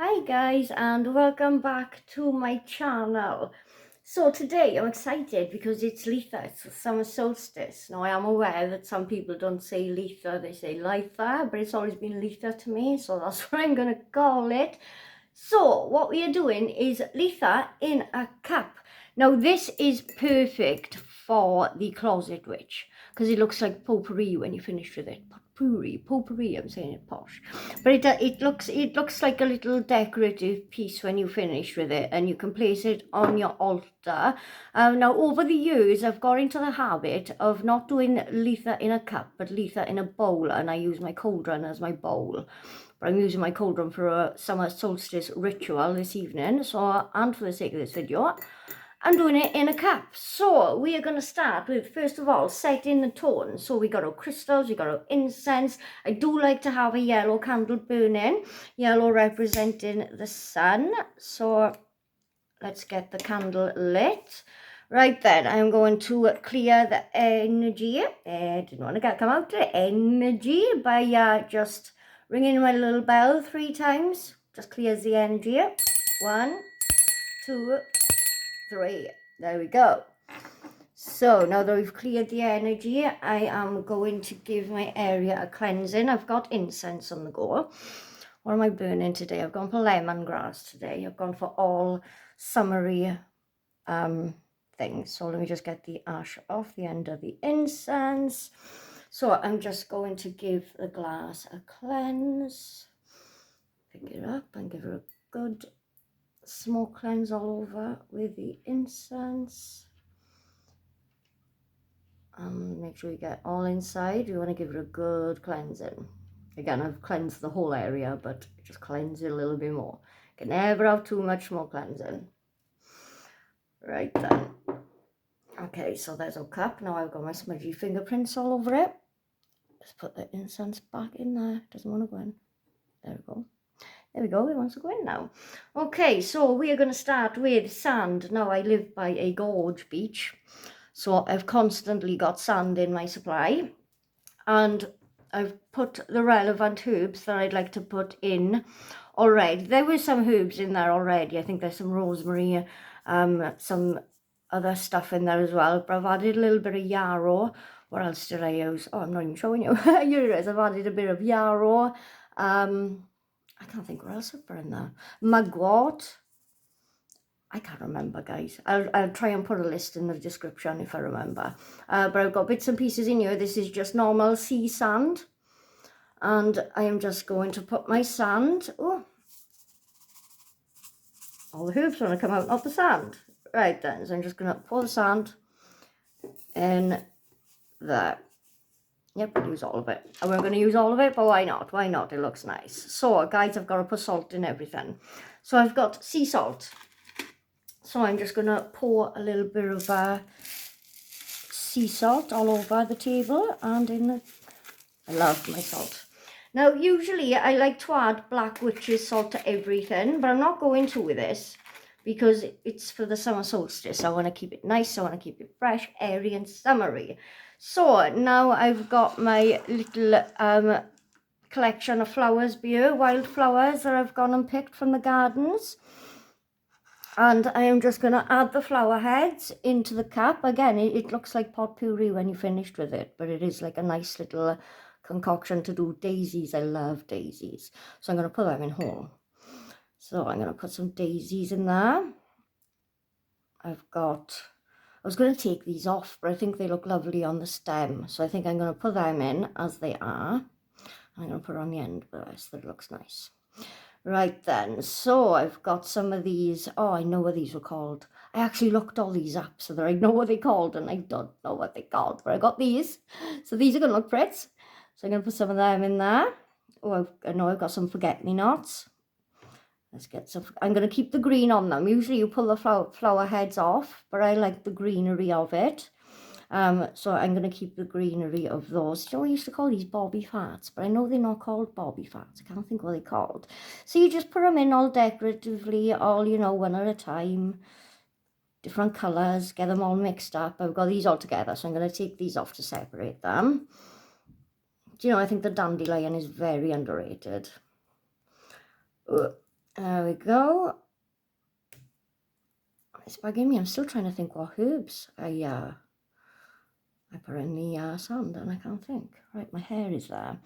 Hi guys, and welcome back to my channel. So today I'm excited because it's Litha, it's the summer solstice. Now I am aware that some people don't say Litha, they say Litha, but it's always been Litha to me, so that's what I'm gonna call it. So what we are doing is Litha in a cup. Now this is perfect for the closet witch because it looks like potpourri when you finish with it. Potpourri, I'm saying it posh. But it looks like a little decorative piece when you finish with it, and you can place it on your altar. Now over the years I've got into the habit of not doing Litha in a cup but Litha in a bowl, and I use my cauldron as my bowl. But I'm using my cauldron for a summer solstice ritual this evening, so and for the sake of this video I'm doing it in a cup. So we are going to start with, first of all, setting the tone. So we got our crystals, we got our incense. I do like to have a yellow candle burning, yellow representing the sun. So let's get the candle lit. Right then, I'm going to clear the energy. Didn't want to come out the energy by just ringing my little bell 3 times. Just clears the energy. 1, 2, 3. There we go. So now that we've cleared the energy, I am going to give my area a cleansing. I've got incense on the go. What am I burning today? I've gone for lemongrass today. I've gone for all summery things. So let me just get the ash off the end of the incense. So I'm just going to give the glass a cleanse. Pick it up and give it a good smoke cleanse all over with the incense. Make sure you get all inside. You want to give it a good cleansing. Again, I've cleansed the whole area, but just cleanse it a little bit more. You can never have too much more cleansing. Right then. Okay, so there's our cup. Now I've got my smudgy fingerprints all over it. Just put the incense back in there. Doesn't want to go in. There we go. There we go, it wants to go in now. Okay, so we are going to start with sand. Now I live by a gorge beach, so I've constantly got sand in my supply, and I've put the relevant herbs that I'd like to put in already. There were some herbs in there already. I think there's some rosemary, some other stuff in there as well, but I've added a little bit of yarrow. What else did I use? Oh, I'm not even showing you. Here it is. I've added a bit of yarrow. I can't think what else I've put in there. Mugwort. I can't remember, guys. I'll try and put a list in the description if I remember. But I've got bits and pieces in here. This is just normal sea sand. And I am just going to put my sand. Oh, all the herbs want to come out, not the sand. Right then, so I'm just going to pour the sand in there. Yep, use all of it. And we're going to use all of it, but why not? Why not? It looks nice. So, guys, I've got to put salt in everything. So I've got sea salt. So I'm just going to pour a little bit of sea salt all over the table and in the... I love my salt. Now, usually I like to add black witch's salt to everything, but I'm not going to with this because it's for the summer solstice. I want to keep it nice. I want to keep it fresh, airy and summery. So now I've got my little collection of flowers here, wildflowers that I've gone and picked from the gardens. And I am just going to add the flower heads into the cup. Again, it looks like potpourri when you finished with it, but it is like a nice little concoction to do daisies. I love daisies. So I'm going to put them in whole. So I'm going to put some daisies in there. I was going to take these off, but I think they look lovely on the stem. So I think I'm going to put them in as they are. I'm going to put it on the end of the rest, that it looks nice. Right then, so I've got some of these. Oh, I know what these were called. I actually looked all these up so that I know what they're called, and I don't know what they're called, but I got these. So these are going to look pretty. So I'm going to put some of them in there. Oh, I know I've got some forget-me-nots. Let's get some. I'm going to keep the green on them. Usually you pull the flower heads off, but I like the greenery of it. So I'm going to keep the greenery of those. You know, we used to call these bobby farts, but I know they're not called bobby farts. I can't think what they're called. So you just put them in all decoratively, all, you know, one at a time. Different colours, get them all mixed up. I've got these all together, so I'm going to take these off to separate them. Do you know, I think the dandelion is very underrated. There we go. It's bugging me. I'm still trying to think what herbs I put in the sand, and I can't think. Right, my hair is there.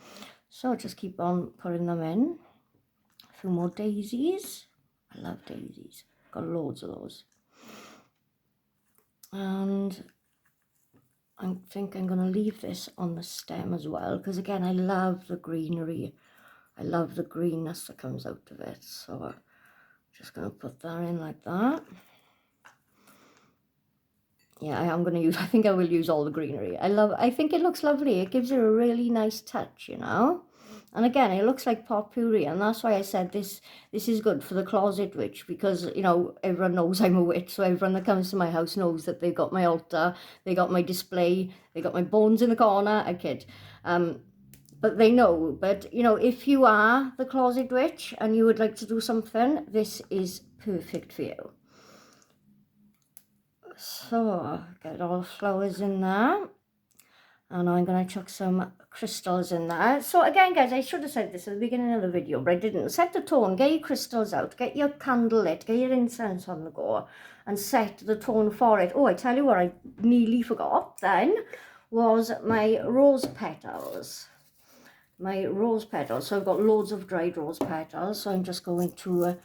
So just keep on putting them in. A few more daisies. I love daisies. Got loads of those. And I think I'm going to leave this on the stem as well, because again, I love the greenery. I love the greenness that comes out of it. So I'm just going to put that in like that. Yeah, I am going to use, I think I will use all the greenery. I think it looks lovely. It gives it a really nice touch, you know. And again, it looks like potpourri, and that's why I said this is good for the closet witch, because, you know, everyone knows I'm a witch, so everyone that comes to my house knows that they've got my altar, they got my display, they got my bones in the corner. I kid. But they know. But, you know, if you are the closet witch and you would like to do something, this is perfect for you. So, get all the flowers in there. And I'm going to chuck some crystals in there. So again, guys, I should have said this at the beginning of the video, but I didn't. Set the tone, get your crystals out, get your candle lit, get your incense on the go, and set the tone for it. Oh, I tell you what I nearly forgot then, was my rose petals. My rose petals. So I've got loads of dried rose petals, so I'm just going to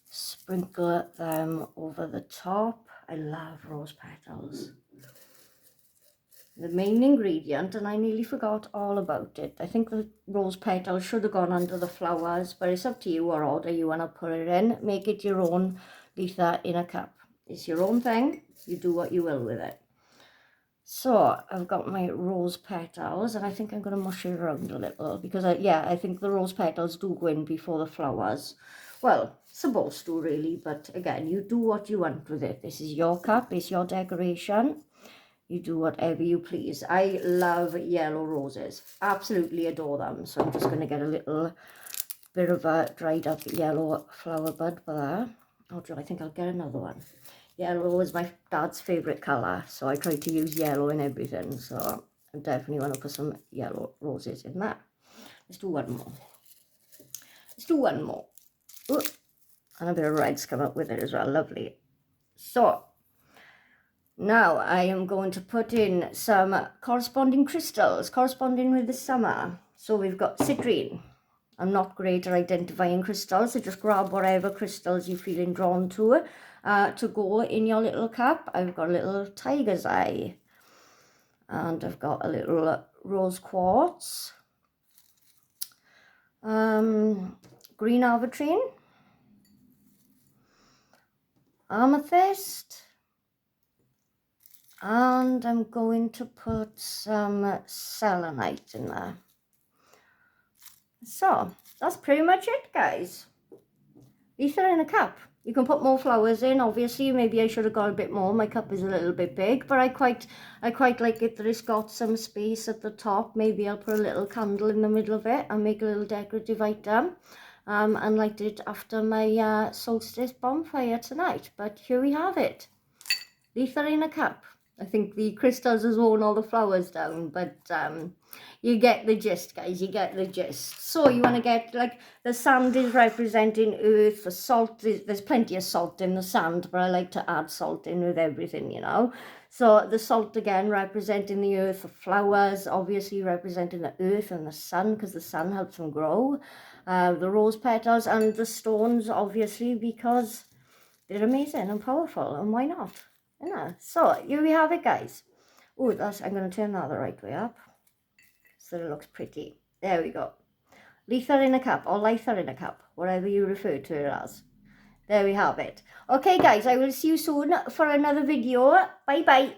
sprinkle them over the top. I love rose petals. The main ingredient, and I nearly forgot all about it. I think the rose petals should have gone under the flowers, but it's up to you what order you want to put it in. Make it your own, Litha, in a cup. It's your own thing. You do what you will with it. So I've got my rose petals, and I think I'm going to mush it around a little, because I think the rose petals do go in before the flowers. Well, supposed to really, but again, you do what you want with it. This is your cup, it's your decoration. You do whatever you please. I love yellow roses. Absolutely adore them. So I'm just going to get a little bit of a dried up yellow flower bud for that. Oh, I think I'll get another one. Yellow is my dad's favourite colour, so I try to use yellow in everything. So I definitely want to put some yellow roses in that. Let's do one more. Let's do one more. Ooh. And a bit of reds come up with it as well. Lovely. So now I am going to put in some corresponding crystals, corresponding with the summer. So we've got citrine. I'm not great at identifying crystals, so just grab whatever crystals you're feeling drawn to go in your little cup. I've got a little tiger's eye, and I've got a little rose quartz, green aventurine, amethyst, and I'm going to put some selenite in there. So that's pretty much it, guys. Litha in a cup. You can put more flowers in, obviously. Maybe I should have got a bit more. My cup is a little bit big, but I quite like it that it's got some space at the top. Maybe I'll put a little candle in the middle of it and make a little decorative item, and light it after my solstice bonfire tonight. But here we have it. Litha in a cup. I think the crystals has worn all the flowers down, but you get the gist, guys. You get the gist. So you want to get, like, the sand is representing earth. The salt is, there's plenty of salt in the sand, but I like to add salt in with everything, you know. So the salt again representing the earth. The flowers obviously representing the earth and the sun, because the sun helps them grow. The rose petals and the stones obviously because they're amazing and powerful, and why not? Yeah. So here we have it, guys. Oh, that's, I'm going to turn that the right way up so it looks pretty. There we go. Litha in a cup, or Litha in a cup, whatever you refer to it as. There we have it. Okay, guys, I will see you soon for another video. Bye bye.